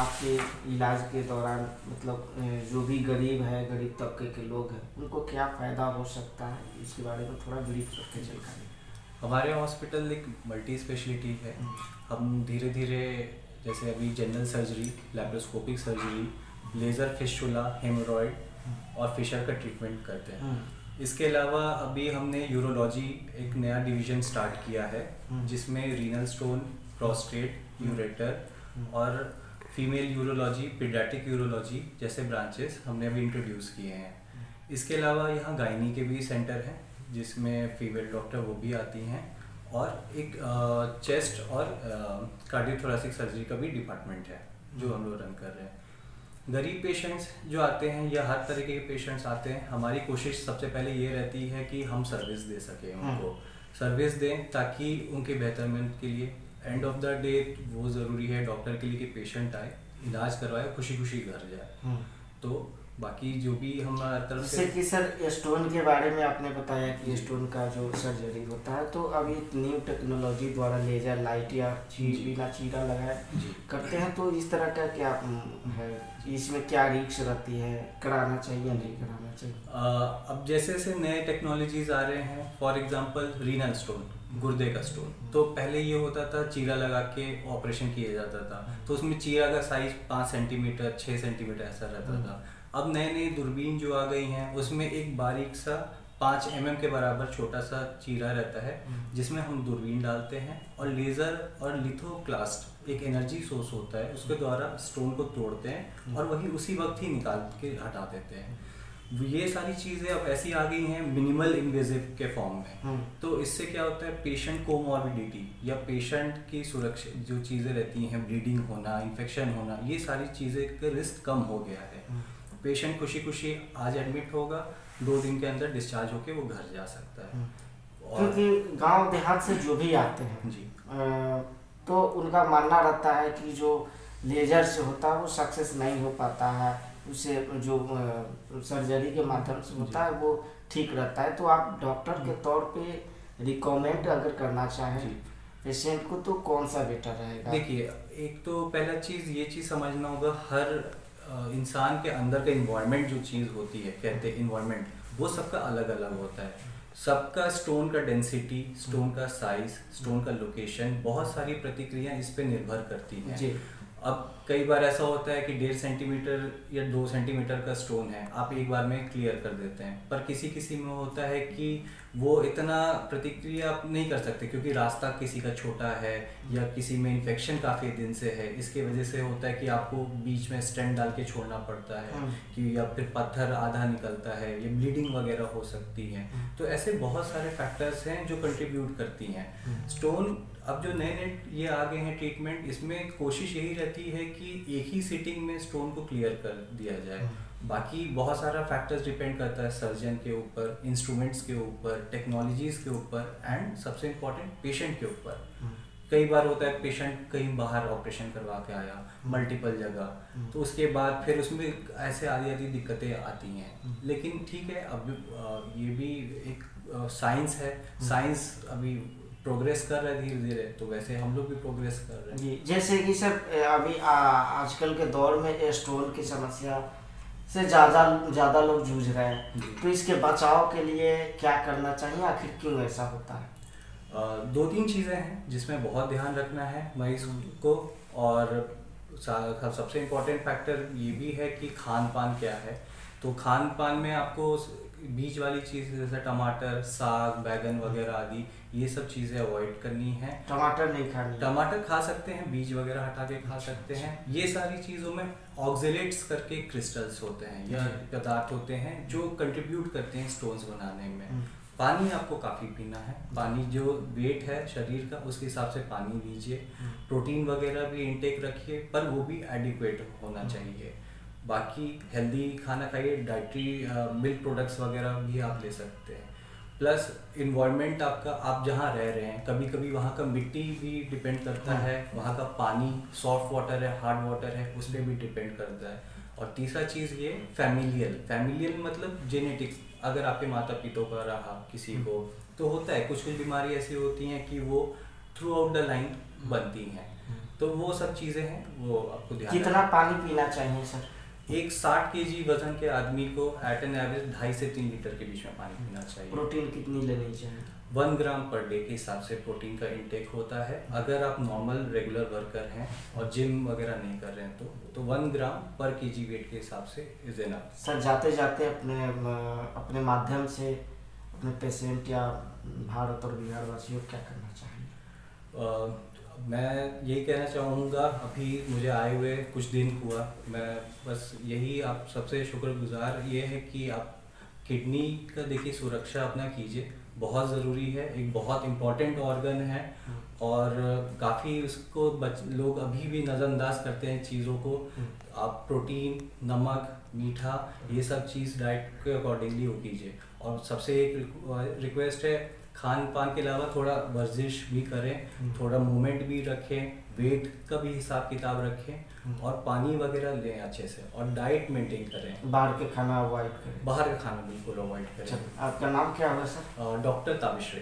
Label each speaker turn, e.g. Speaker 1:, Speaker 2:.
Speaker 1: आपके इलाज के दौरान मतलब जो भी गरीब है, गरीब तबके के लोग हैं, उनको क्या फ़ायदा हो सकता है, इसके बारे में थोड़ा ब्रीफ करके जानकारी।
Speaker 2: हमारे हॉस्पिटल एक मल्टी स्पेशलिटी है। हम धीरे धीरे जैसे अभी general surgery, laparoscopic surgery, laser fistula, haemorrhoid और फिशर का ट्रीटमेंट करते हैं। इसके अलावा अभी हमने यूरोलॉजी एक नया डिवीज़न स्टार्ट किया है जिसमें रीनल स्टोन, प्रोस्टेट, यूरेटर और फीमेल यूरोलॉजी, पीडियाट्रिक यूरोलॉजी जैसे ब्रांचेस हमने अभी इंट्रोड्यूस किए हैं। इसके अलावा यहाँ गायनी के भी सेंटर हैं जिसमें फीमेल डॉक्टर वो भी आती हैं और एक चेस्ट और कार्डियोथोरेसिक सर्जरी का भी डिपार्टमेंट है जो हम लोग रन कर रहे हैं। गरीब पेशेंट्स जो आते हैं या हर तरीके के पेशेंट्स आते हैं, हमारी कोशिश सबसे पहले ये रहती है कि हम सर्विस दे सकें, उनको सर्विस दें ताकि उनके बेहतरमेंट के लिए एंड ऑफ द डे वो ज़रूरी है डॉक्टर के लिए कि पेशेंट आए, इलाज करवाए, खुशी खुशी घर जाए। तो बाकी जो भी हमारा तरफ से
Speaker 1: कि सर स्टोन के बारे में आपने बताया कि स्टोन का जो सर्जरी होता है तो अभी न्यू टेक्नोलॉजी द्वारा लेजर लाइट या बिना चीरा लगाए करते हैं, तो इस तरह का क्या है, इसमें क्या रिस्क रहती है, कराना चाहिए या नहीं कराना चाहिए?
Speaker 2: अब जैसे जैसे नए टेक्नोलॉजीज आ रहे हैं, फॉर एग्जांपल रीनल स्टोन, गुर्दे का स्टोन, तो पहले ये होता था चीरा लगा के ऑपरेशन किया जाता था, तो उसमें चीरा का साइज 5 सेंटीमीटर 6 सेंटीमीटर ऐसा रहता था। अब नए नए दूरबीन जो आ गई हैं उसमें एक बारीक सा 5 mm के बराबर छोटा सा चीरा रहता है जिसमें हम दूरबीन डालते हैं और लेज़र और लिथोक्लास्ट एक एनर्जी सोर्स होता है, उसके द्वारा स्टोन को तोड़ते हैं और वही उसी वक्त ही निकाल के हटा देते हैं। ये सारी चीज़ें अब ऐसी आ गई हैं मिनिमल इन्वेजिव के फॉर्म में। तो इससे क्या होता है, पेशेंट कोमॉर्बिडिटी या पेशेंट की सुरक्षा जो चीज़ें रहती हैं, ब्लीडिंग होना, इन्फेक्शन होना, ये सारी चीज़ें का रिस्क कम हो गया है। पेशेंट खुशी खुशी आज एडमिट होगा, 2 दिन के अंदर डिस्चार्ज होके वो घर जा सकता है।
Speaker 1: क्योंकि गांव देहात से जो भी आते हैं जी तो उनका मानना रहता है कि जो लेजर से होता है वो सक्सेस नहीं हो पाता है, उसे जो सर्जरी के माध्यम से होता है वो ठीक रहता है। तो आप डॉक्टर के तौर पे रिकमेंड अगर करना चाहें पेशेंट को तो कौन सा बेटर रहेगा?
Speaker 2: देखिए, एक तो पहला चीज़ ये चीज़ समझना होगा, हर इंसान के अंदर का इन्वायरमेंट जो चीज़ होती है, कहते हैं इन्वायरमेंट, वो सबका अलग अलग होता है। सबका स्टोन का डेंसिटी, स्टोन का साइज, स्टोन का लोकेशन, बहुत सारी प्रतिक्रिया इस पे निर्भर करती हैं जी। अब कई बार ऐसा होता है कि 1.5 सेंटीमीटर या 2 सेंटीमीटर का स्टोन है, आप एक बार में क्लियर कर देते हैं, पर किसी किसी में होता है कि वो इतना प्रतिक्रिया आप नहीं कर सकते क्योंकि रास्ता किसी का छोटा है या किसी में इन्फेक्शन काफ़ी दिन से है, इसके वजह से होता है कि आपको बीच में स्टेंट डाल के छोड़ना पड़ता है कि या फिर पत्थर आधा निकलता है या ब्लीडिंग वगैरह हो सकती है। तो ऐसे बहुत सारे फैक्टर्स हैं जो कंट्रीब्यूट करती हैं। स्टोन अब जो नए नए ये आ गए हैं ट्रीटमेंट, इसमें कोशिश यही रहती है कि एक ही सिटिंग में स्टोन को क्लियर कर दिया जाए। बाकी बहुत सारा फैक्टर्स डिपेंड करता है सर्जन के ऊपर, इंस्ट्रूमेंट्स के ऊपर, टेक्नोलॉजीज के ऊपर एंड सबसे इम्पोर्टेंट पेशेंट के ऊपर। कई बार होता है पेशेंट कहीं बाहर ऑपरेशन करवा के आया मल्टीपल जगह, तो उसके बाद फिर उसमें ऐसे आधी आधी दिक्कतें आती हैं। लेकिन ठीक है, अब ये भी एक साइंस है, साइंस अभी प्रोग्रेस कर रहा है धीरे धीरे, तो वैसे हम लोग भी प्रोग्रेस कर रहे हैं
Speaker 1: जी। जैसे कि सर अभी आजकल के दौर में स्टोन की समस्या से ज़्यादा लोग जूझ रहे हैं, तो इसके बचाव के लिए क्या करना चाहिए, आखिर क्यों ऐसा होता है?
Speaker 2: 2-3 चीज़ें हैं जिसमें बहुत ध्यान रखना है मरीज को, और सबसे इम्पोर्टेंट फैक्टर ये भी है कि खान पान क्या है। तो खान पान में आपको बीज वाली चीज़ जैसे टमाटर, साग, बैगन वगैरह आदि ये सब चीज़ें अवॉइड करनी है।
Speaker 1: टमाटर नहीं खानी?
Speaker 2: टमाटर खा सकते हैं, बीज वगैरह हटा के खा सकते हैं। ये सारी चीज़ों में ऑक्जेलेट्स करके क्रिस्टल्स होते हैं या पदार्थ होते हैं जो कंट्रीब्यूट करते हैं स्टोन्स बनाने में। पानी आपको काफ़ी पीना है। पानी जो वेट है शरीर का उसके हिसाब से पानी लीजिए। प्रोटीन वगैरह भी इंटेक रखिए, पर वो भी एडिक्वेट होना चाहिए। बाकी हेल्दी खाना खाइए, डाइटरी मिल्क प्रोडक्ट्स वगैरह भी आप ले सकते हैं। प्लस इन्वायरमेंट आपका, आप जहाँ रह रहे हैं, कभी कभी वहाँ का मिट्टी भी डिपेंड करता है, वहाँ का पानी सॉफ्ट वाटर है हार्ड वाटर है उस पर भी डिपेंड करता है। और तीसरा चीज़ ये फैमिलियल मतलब जेनेटिक्स। अगर आपके माता पिता का रहा किसी को तो होता है, कुछ बीमारी ऐसी होती हैं कि वो थ्रू आउट द लाइन बनती हैं, तो वो सब चीज़ें हैं, वो आपको ध्यान
Speaker 1: कितना पानी पीना चाहिए सर?
Speaker 2: एक 60 kg वजन के आदमी को एट एन एवरेज 2.5 से 3 लीटर के बीच में पानी पीना चाहिए।
Speaker 1: प्रोटीन कितनी लेनी चाहिए?
Speaker 2: 1 ग्राम पर डे के हिसाब से प्रोटीन का इंटेक होता है। अगर आप नॉर्मल रेगुलर वर्कर हैं और जिम वगैरह नहीं कर रहे हैं तो 1 ग्राम पर केजी वेट के हिसाब से इज एनफ।
Speaker 1: सर जाते जाते अपने माध्यम से अपने पेशेंट या भारत और बिहार वासियों को क्या करना चाहिए?
Speaker 2: मैं यही कहना चाहूँगा, अभी मुझे आए हुए कुछ दिन हुआ, मैं बस यही आप सबसे शुक्रगुजार ये है कि आप किडनी का देखिए सुरक्षा अपना कीजिए, बहुत ज़रूरी है, एक बहुत इम्पॉर्टेंट ऑर्गन है और काफ़ी उसको लोग अभी भी नज़रअंदाज करते हैं चीज़ों को। आप प्रोटीन, नमक, मीठा ये सब चीज़ डाइट के अकॉर्डिंगली वो कीजिए। और सबसे एक रिक्वेस्ट है, खान पान के अलावा थोड़ा वर्जिश भी करें, थोड़ा मूवमेंट भी रखें, वेट का भी हिसाब किताब रखें और पानी वगैरह लें अच्छे से और डाइट मेंटेन करें।
Speaker 1: बाहर के खाना अवॉइड करें।
Speaker 2: बाहर का खाना बिल्कुल अवॉइड करें।
Speaker 1: आपका नाम क्या होगा सर?
Speaker 2: डॉक्टर ताबिश।